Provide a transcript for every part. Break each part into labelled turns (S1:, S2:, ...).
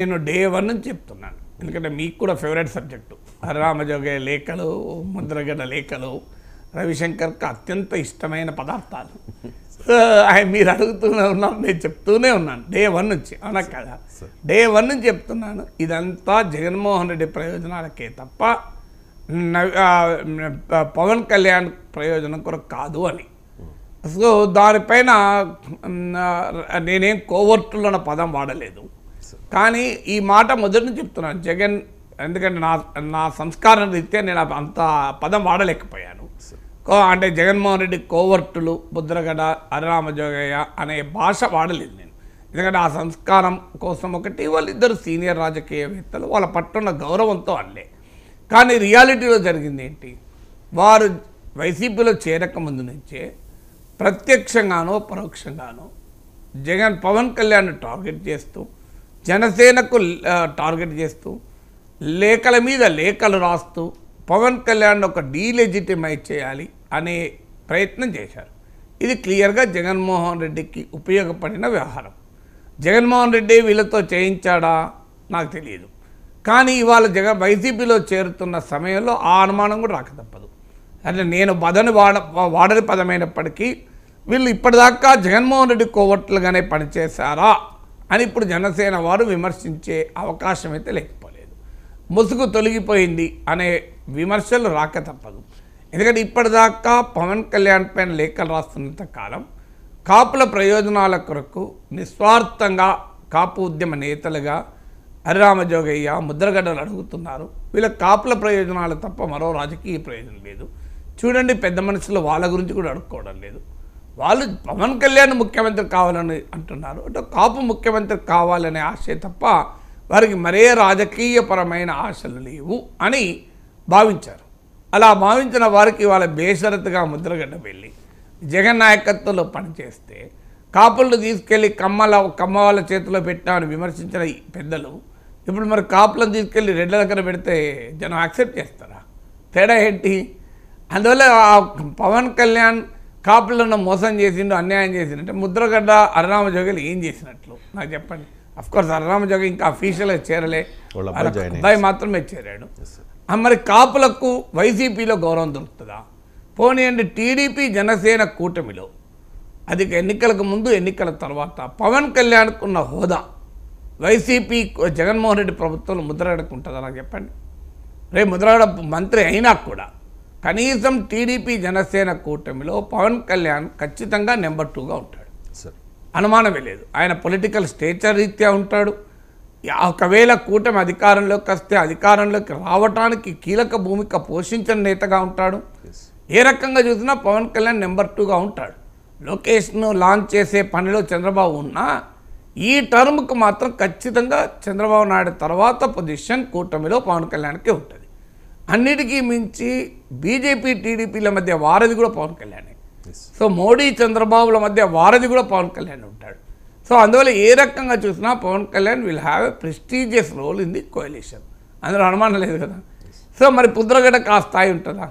S1: నేను డే 1 నుంచి చెప్తున్నాను. ఎందుకంటే మీకు కూడా ఫేవరెట్ సబ్జెక్టు. రామజోగయ్య లేఖలు, ముద్రగడ లేఖలు, రవిశంకర్కి అత్యంత ఇష్టమైన పదార్థాలు. మీరు అడుగుతూనే ఉన్నారు, నేను చెప్తూనే ఉన్నాను డే 1 నుంచి. అవునా కదా? డే 1 నుంచి చెప్తున్నాను, ఇదంతా జగన్మోహన్ రెడ్డి ప్రయోజనాలకే తప్ప పవన్ కళ్యాణ్ ప్రయోజనం కొరకు కాదు అని. సో దానిపైన నేనేం కోవర్టులో ఉన్న పదం వాడలేదు. కానీ ఈ మాట మొదటి నుంచి చెప్తున్నాను, జగన్, ఎందుకంటే నా సంస్కారం రీత్యా నేను అంత పదం వాడలేకపోయాను. అంటే జగన్మోహన్ రెడ్డి కోవర్టులు, ముద్రగడ, రామజోగయ్య అనే భాష వాడలేదు నేను. ఎందుకంటే ఆ సంస్కారం కోసం ఒకటి, వాళ్ళిద్దరు సీనియర్ రాజకీయవేత్తలు, వాళ్ళ పట్టున్న గౌరవంతో అనలే. కానీ రియాలిటీలో జరిగింది ఏంటి? వారు వైసీపీలో చేరక ముందు నుంచే ప్రత్యక్షంగానో పరోక్షంగానో పవన్ కళ్యాణ్ టార్గెట్ చేస్తూ, జనసేనకు టార్గెట్ చేస్తూ, లేఖల మీద లేఖలు రాస్తూ పవన్ కళ్యాణ్ ఒక డీలెజిటిమైజ్ చేయాలి అనే ప్రయత్నం చేశారు. ఇది క్లియర్గా జగన్మోహన్ రెడ్డికి ఉపయోగపడిన వ్యవహారం. జగన్మోహన్ రెడ్డి వీళ్ళతో చేయించాడా నాకు తెలియదు. కానీ ఇవాళ వైసీపీలో చేరుతున్న సమయంలో ఆ అనుమానం కూడా రాక తప్పదు. అంటే నేను పదని వాడని పదమైనప్పటికీ వీళ్ళు ఇప్పటిదాకా జగన్మోహన్ రెడ్డి కోవట్లుగానే పనిచేశారా అని ఇప్పుడు జనసేన వారు విమర్శించే అవకాశం అయితే లేకపోలేదు. ముసుగు తొలగిపోయింది అనే విమర్శలు రాక తప్పదు. ఎందుకంటే ఇప్పటిదాకా పవన్ కళ్యాణ్ పైన లేఖలు రాస్తున్నంత కాలం కాపుల ప్రయోజనాల కొరకు నిస్వార్థంగా కాపు ఉద్యమ నేతలుగా రామజోగయ్య, ముద్రగడ్డలు అడుగుతున్నారు. వీళ్ళ కాపుల ప్రయోజనాలు తప్ప మరో రాజకీయ ప్రయోజనం లేదు. చూడండి, పెద్ద మనుషులు వాళ్ళ గురించి కూడా అడుక్కోవడం లేదు. వాళ్ళు పవన్ కళ్యాణ్ ముఖ్యమంత్రి కావాలని అంటున్నారు, అంటే కాపు ముఖ్యమంత్రి కావాలనే ఆశే తప్ప వారికి మరే రాజకీయపరమైన ఆశలు లేవు అని భావించారు. అలా భావించిన వారికి వాళ్ళ బేషరతుగా ముద్రగడ్డ వెళ్ళి జగన్ నాయకత్వంలో పనిచేస్తే కాపులను తీసుకెళ్ళి కమ్మ వాళ్ళ చేతిలో పెట్టామని విమర్శించిన ఈ పెద్దలు ఇప్పుడు మరి కాపులను తీసుకెళ్ళి రెడ్ల దగ్గర పెడితే జనం యాక్సెప్ట్ చేస్తారా? తేడా ఏంటి? అందువల్ల పవన్ కళ్యాణ్ కాపులను మోసం చేసిండు, అన్యాయం చేసిండు అంటే ముద్రగడ్డ, రామజోగయ్యలు ఏం చేసినట్లు నాకు చెప్పండి. అఫ్కోర్స్ రామజోగయ్య ఇంకా అఫీషియల్గా చేరలే, అబ్బాయి మాత్రమే చేరాడు. మరి కాపులకు వైసీపీలో గౌరవం దొరుకుతుందా? పోనీయండి, టీడీపీ జనసేన కూటమిలో అది ఎన్నికలకు ముందు, ఎన్నికల తర్వాత పవన్ కళ్యాణ్కు ఉన్న హోదా వైసీపీ జగన్మోహన్ రెడ్డి ప్రభుత్వంలో ముద్రగడకు ఉంటుందా నాకు చెప్పండి. రేపు ముద్రగడ మంత్రి అయినా కూడా కనీసం టీడీపీ జనసేన కూటమిలో పవన్ కళ్యాణ్ ఖచ్చితంగా నెంబర్ 2గా ఉంటాడు, అనుమానమే లేదు. ఆయన పొలిటికల్ స్టేచర్ రీత్యా ఉంటాడు. ఒకవేళ కూటమి అధికారంలోకి వస్తే అధికారంలోకి రావడానికి కీలక భూమిక పోషించిన నేతగా ఉంటాడు. ఏ రకంగా చూసినా పవన్ కళ్యాణ్ నెంబర్ 2గా ఉంటాడు. లొకేషన్ను లాంచ్ చేసే పనిలో చంద్రబాబు ఉన్నా ఈ టర్మ్కు మాత్రం ఖచ్చితంగా చంద్రబాబు నాయుడు తర్వాత పొజిషన్ కూటమిలో పవన్ కళ్యాణ్కే ఉంటుంది. అన్నిటికీ మించి బీజేపీ టీడీపీల మధ్య వారధి కూడా పవన్ కళ్యాణే. సో మోడీ చంద్రబాబుల మధ్య వారధి కూడా పవన్ కళ్యాణ్ ఉంటాడు. సో అందువల్ల ఏ రకంగా చూసినా Pawan Kalyan will have a prestigious role in the coalition, అందులో అనుమానం లేదు కదా. సో మరి ముద్రగడకు ఆ స్థాయి ఉంటుందా?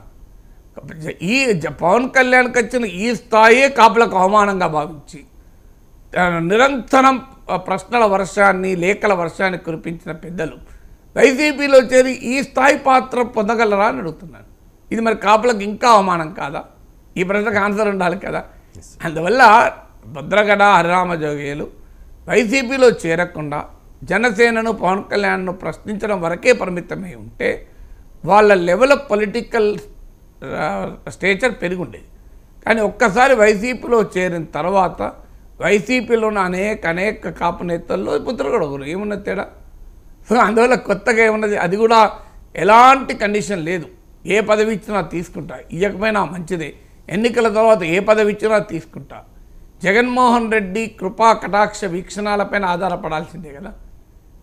S1: ఈ పవన్ కళ్యాణ్కి వచ్చిన ఈ స్థాయే కాపులకు అవమానంగా భావించి నిరంతరం ప్రశ్నల వర్షాన్ని, లేఖల వర్షాన్ని కురిపించిన పెద్దలు వైసీపీలో చేరి ఈ స్థాయి పాత్ర పొందగలరా అని అడుగుతున్నాను. ఇది మరి కాపులకు ఇంకా అవమానం కాదా? ఈ ప్రశ్నకు ఆన్సర్ ఉండాలి కదా. అందువల్ల ముద్రగడ, రామజోగయ్యలు వైసీపీలో చేరకుండా జనసేనను, పవన్ కళ్యాణ్ను ప్రశ్నించడం వరకే పరిమితమై ఉంటే వాళ్ళ లెవెల్ ఆఫ్ పొలిటికల్ స్టేచర్ పెరిగి ఉండేది. కానీ ఒక్కసారి వైసీపీలో చేరిన తర్వాత వైసీపీలో ఉన్న అనేక కాపు నేతల్లో ముద్రగడ ఒకరు, ఏమున్న తేడా? సో అందువల్ల కొత్తగా ఏమున్నది? అది కూడా ఎలాంటి కండిషన్ లేదు. ఏ పదవి ఇచ్చినా తీసుకుంటా, ఇవ్వకపోయినా మంచిదే. ఎన్నికల తర్వాత ఏ పదవి ఇచ్చినా తీసుకుంటా. జగన్మోహన్ రెడ్డి కృపా కటాక్ష వీక్షణాలపైన ఆధారపడాల్సిందే కదా.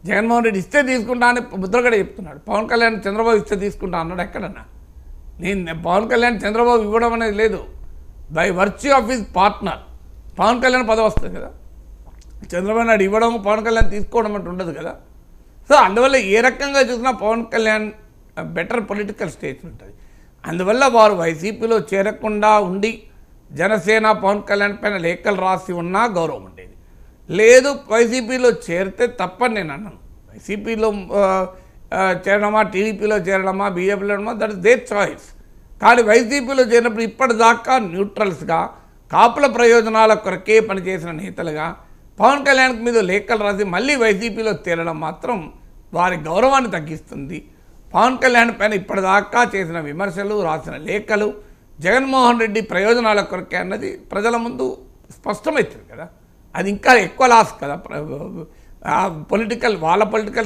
S1: జగన్మోహన్ రెడ్డి ఇస్తే తీసుకుంటా అని ముద్రగడ చెప్తున్నాడు. పవన్ కళ్యాణ్ చంద్రబాబు ఇస్తే తీసుకుంటా అన్నాడు ఎక్కడన్నా? నేను పవన్ కళ్యాణ్ చంద్రబాబు ఇవ్వడం అనేది లేదు. By virtue of his partner Pavan Kalyan పదవి వస్తుంది కదా. చంద్రబాబు నాయుడు ఇవ్వడం, పవన్ కళ్యాణ్ తీసుకోవడం అంటే ఉండదు కదా. సో అందువల్ల ఏ రకంగా చూసినా Pawan Kalyan better political stage ఉంటుంది. అందువల్ల వారు వైసీపీలో చేరకుండా ఉండి జనసేన, పవన్ కళ్యాణ్ పైన లేఖలు రాసి ఉన్నా గౌరవం ఉండేది. లేదు వైసీపీలో చేరితే తప్పని నేను అన్నాను. వైసీపీలో చేరడమా, టీడీపీలో చేరడమా, బీజేపీలో చేరడమా, దట్ ఇస్ దేర్ చాయిస్. కానీ వైసీపీలో చేరినప్పుడు ఇప్పటిదాకా న్యూట్రల్స్గా కాపుల ప్రయోజనాల కొరకే పనిచేసిన నేతలుగా పవన్ కళ్యాణ్ మీద లేఖలు రాసి మళ్ళీ వైసీపీలో చేరడం మాత్రం వారి గౌరవాన్ని తగ్గిస్తుంది. పవన్ కళ్యాణ్ పైన ఇప్పటిదాకా చేసిన విమర్శలు, రాసిన లేఖలు జగన్మోహన్ రెడ్డి ప్రయోజనాల కొరకే అన్నది ప్రజల ముందు స్పష్టమవుతుంది కదా. అది ఇంకా ఎక్కువ లాస్ కదా. వాళ్ళ పొలిటికల్